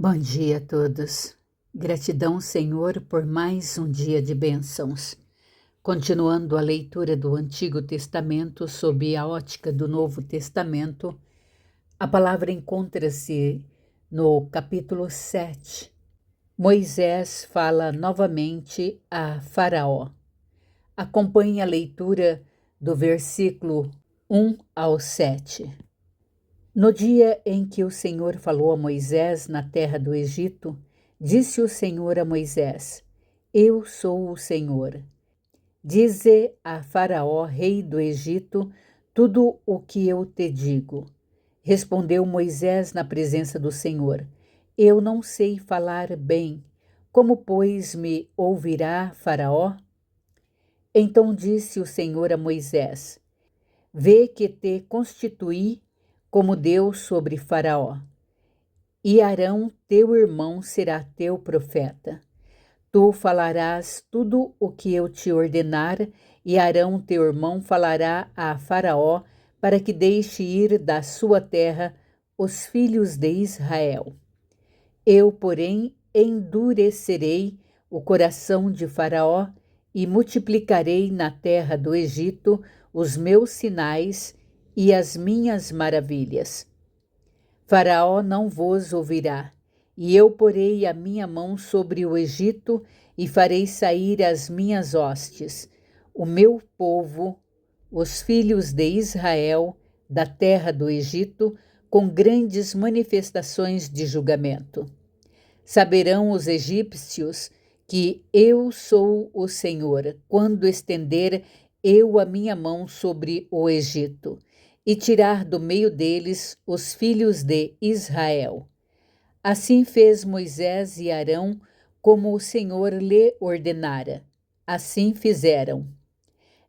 Bom dia a todos. Gratidão, Senhor, por mais um dia de bênçãos. Continuando a leitura do Antigo Testamento sob a ótica do Novo Testamento, a palavra encontra-se no capítulo 7. Moisés fala novamente a Faraó. Acompanhe a leitura do versículo 1 ao 7. No dia em que o Senhor falou a Moisés na terra do Egito, disse o Senhor a Moisés: Eu sou o Senhor. Dize a Faraó, rei do Egito, tudo o que eu te digo. Respondeu Moisés na presença do Senhor: Eu não sei falar bem. Como, pois, me ouvirá Faraó? Então disse o Senhor a Moisés: Vê que te constituí como Deus sobre Faraó, e Arão, teu irmão, será teu profeta. Tu falarás tudo o que eu te ordenar, e Arão, teu irmão, falará a Faraó, para que deixe ir da sua terra os filhos de Israel. Eu, porém, endurecerei o coração de Faraó, e multiplicarei na terra do Egito os meus sinais e as minhas maravilhas. Faraó não vos ouvirá, e eu porei a minha mão sobre o Egito e farei sair as minhas hostes, o meu povo, os filhos de Israel, da terra do Egito, com grandes manifestações de julgamento. Saberão os egípcios que eu sou o Senhor, quando estender eu a minha mão sobre o Egito, e tirar do meio deles os filhos de Israel. Assim fez Moisés e Arão, como o Senhor lhe ordenara. Assim fizeram.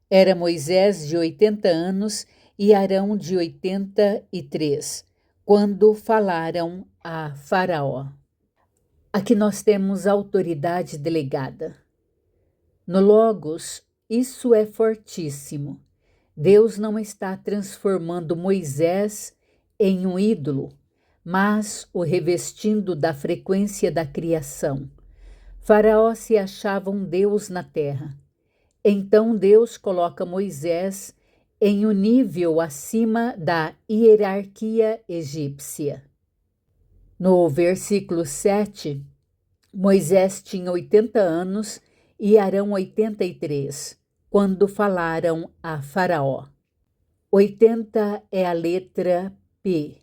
Era Moisés de 80 anos e Arão de 83, quando falaram a Faraó. Aqui nós temos autoridade delegada. No Logos, isso é fortíssimo. Deus não está transformando Moisés em um ídolo, mas o revestindo da frequência da criação. Faraó se achava um Deus na terra. Então Deus coloca Moisés em um nível acima da hierarquia egípcia. No versículo 7, Moisés tinha 80 anos e Arão 83, quando falaram a Faraó. 80 é a letra P,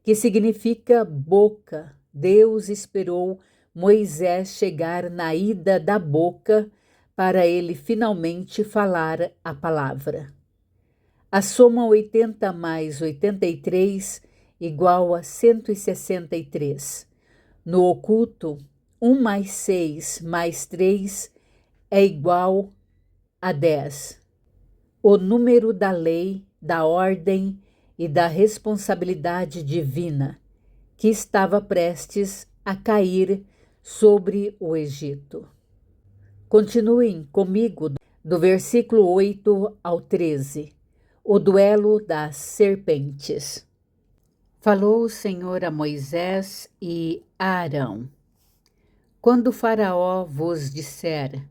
que significa boca. Deus esperou Moisés chegar na ida da boca para ele finalmente falar a palavra. A soma 80 mais 83 igual a 163. No oculto, 1 mais 6 mais 3 é igual a 10. O número da lei, da ordem e da responsabilidade divina que estava prestes a cair sobre o Egito. Continuem comigo do versículo 8 ao 13, o duelo das serpentes. Falou o Senhor a Moisés e a Arão: Quando Faraó vos disser,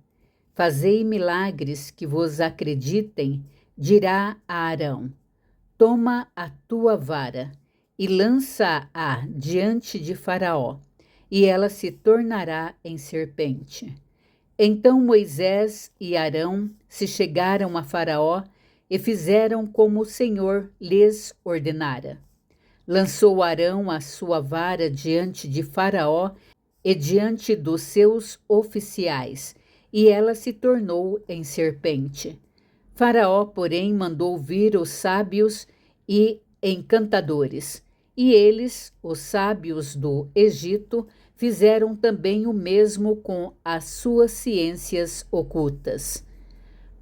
fazei milagres que vos acreditem, dirá a Arão: Toma a tua vara e lança-a diante de Faraó, e ela se tornará em serpente. Então Moisés e Arão se chegaram a Faraó e fizeram como o Senhor lhes ordenara. Lançou Arão a sua vara diante de Faraó e diante dos seus oficiais, e ela se tornou em serpente. Faraó, porém, mandou vir os sábios e encantadores, e eles, os sábios do Egito, fizeram também o mesmo com as suas ciências ocultas.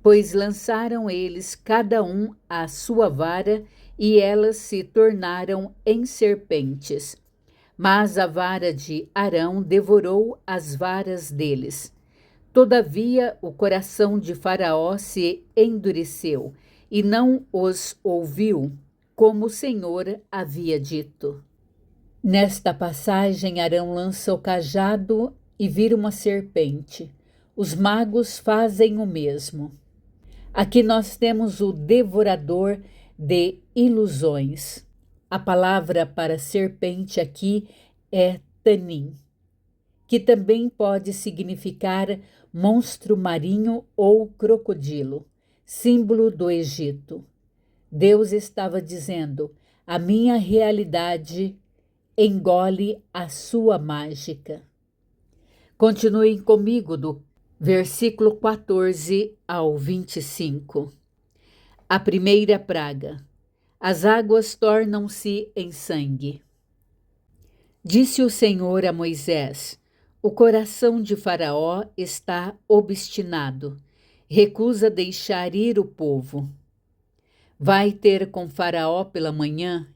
Pois lançaram eles cada um a sua vara, e elas se tornaram em serpentes. Mas a vara de Arão devorou as varas deles. Todavia o coração de Faraó se endureceu, e não os ouviu, como o Senhor havia dito. Nesta passagem, Arão lança o cajado e vira uma serpente. Os magos fazem o mesmo. Aqui nós temos o devorador de ilusões. A palavra para serpente aqui é tanim, que também pode significar monstro marinho ou crocodilo, símbolo do Egito. Deus estava dizendo: a minha realidade engole a sua mágica. Continuem comigo do versículo 14 ao 25. A primeira praga. As águas tornam-se em sangue. Disse o Senhor a Moisés: o coração de Faraó está obstinado, recusa deixar ir o povo. Vai ter com Faraó pela manhã,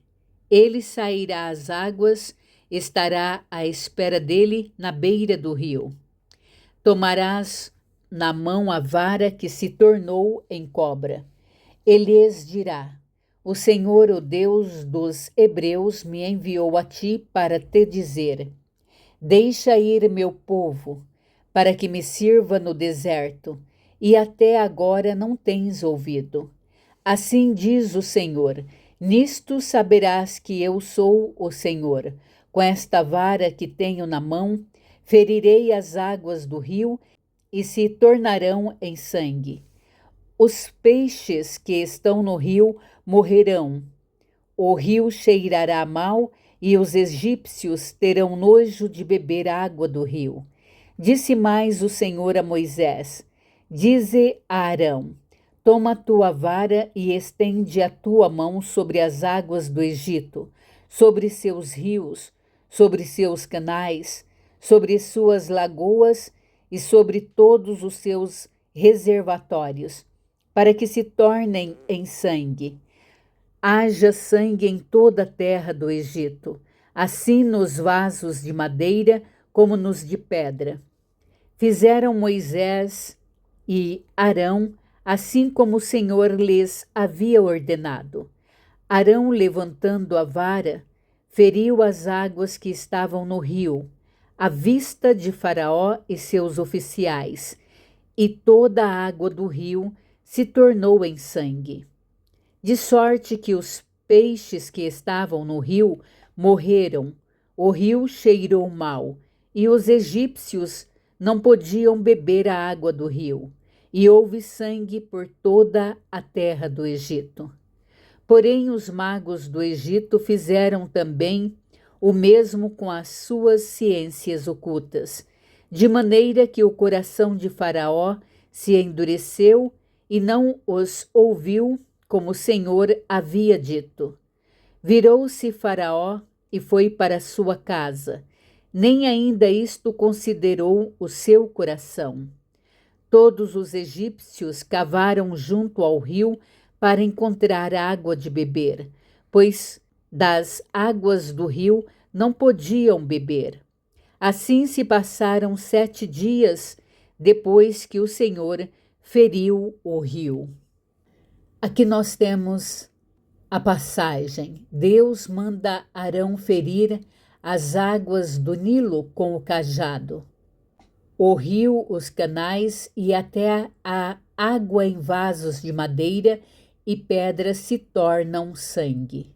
ele sairá às águas, estará à espera dele na beira do rio. Tomarás na mão a vara que se tornou em cobra. Ele lhes dirá: o Senhor, o Deus dos hebreus, me enviou a ti para te dizer: deixa ir meu povo, para que me sirva no deserto, e até agora não tens ouvido. Assim diz o Senhor: nisto saberás que eu sou o Senhor. Com esta vara que tenho na mão, ferirei as águas do rio e se tornarão em sangue. Os peixes que estão no rio morrerão. O rio cheirará mal e os egípcios terão nojo de beber água do rio. Disse mais o Senhor a Moisés: dize a Arão: toma a tua vara e estende a tua mão sobre as águas do Egito, sobre seus rios, sobre seus canais, sobre suas lagoas e sobre todos os seus reservatórios, para que se tornem em sangue. Haja sangue em toda a terra do Egito, assim nos vasos de madeira como nos de pedra. Fizeram Moisés e Arão assim como o Senhor lhes havia ordenado. Arão, levantando a vara, feriu as águas que estavam no rio, à vista de Faraó e seus oficiais, e toda a água do rio se tornou em sangue. De sorte que os peixes que estavam no rio morreram, o rio cheirou mal, e os egípcios não podiam beber a água do rio, e houve sangue por toda a terra do Egito. Porém, os magos do Egito fizeram também o mesmo com as suas ciências ocultas, de maneira que o coração de Faraó se endureceu e não os ouviu como o Senhor havia dito. Virou-se Faraó e foi para sua casa. Nem ainda isto considerou o seu coração. Todos os egípcios cavaram junto ao rio para encontrar água de beber, pois das águas do rio não podiam beber. Assim se passaram 7 dias depois que o Senhor feriu o rio. Aqui nós temos a passagem. Deus manda Arão ferir as águas do Nilo com o cajado. O rio, os canais e até a água em vasos de madeira e pedra se tornam sangue.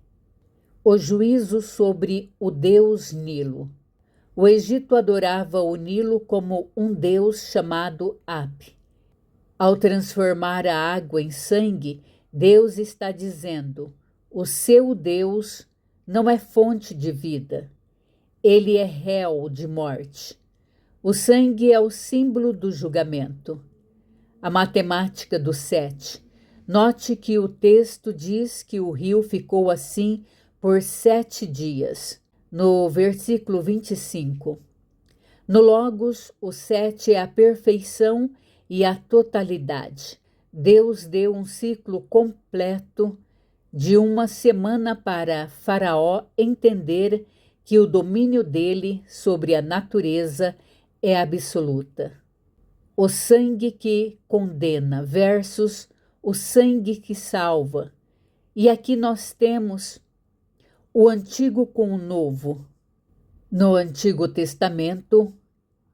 O juízo sobre o deus Nilo. O Egito adorava o Nilo como um deus chamado Ap. Ao transformar a água em sangue, Deus está dizendo: o seu Deus não é fonte de vida, ele é réu de morte. O sangue é o símbolo do julgamento. A matemática do 7. Note que o texto diz que o rio ficou assim por 7 dias. No versículo 25. No Logos, o 7 é a perfeição e a totalidade. Deus deu um ciclo completo de uma semana para Faraó entender que o domínio dele sobre a natureza é absoluta. O sangue que condena versus o sangue que salva. E aqui nós temos o antigo com o novo. No Antigo Testamento,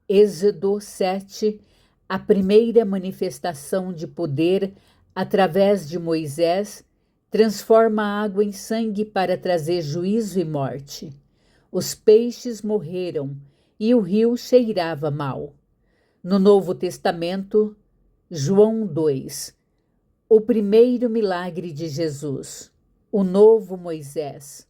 Êxodo 7, a primeira manifestação de poder através de Moisés transforma a água em sangue para trazer juízo e morte. Os peixes morreram e o rio cheirava mal. No Novo Testamento, João 2, o primeiro milagre de Jesus, o novo Moisés,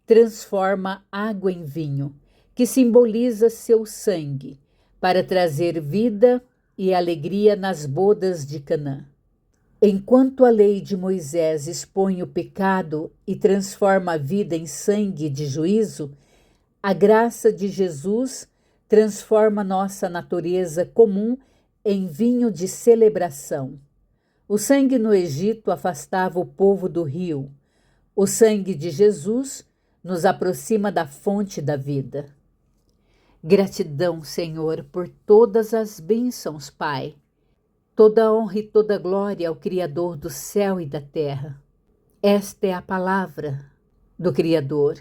transforma água em vinho, que simboliza seu sangue, para trazer vida e alegria nas bodas de Canaã. Enquanto a lei de Moisés expõe o pecado e transforma a vida em sangue de juízo, a graça de Jesus transforma nossa natureza comum em vinho de celebração. O sangue no Egito afastava o povo do rio. O sangue de Jesus nos aproxima da fonte da vida. Gratidão, Senhor, por todas as bênçãos, Pai. Toda honra e toda glória ao Criador do céu e da terra. Esta é a palavra do Criador.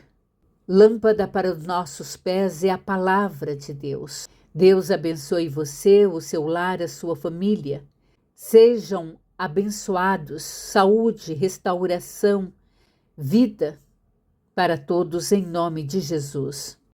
Lâmpada para os nossos pés é a palavra de Deus. Deus abençoe você, o seu lar, a sua família. Sejam abençoados, saúde, restauração, vida para todos em nome de Jesus.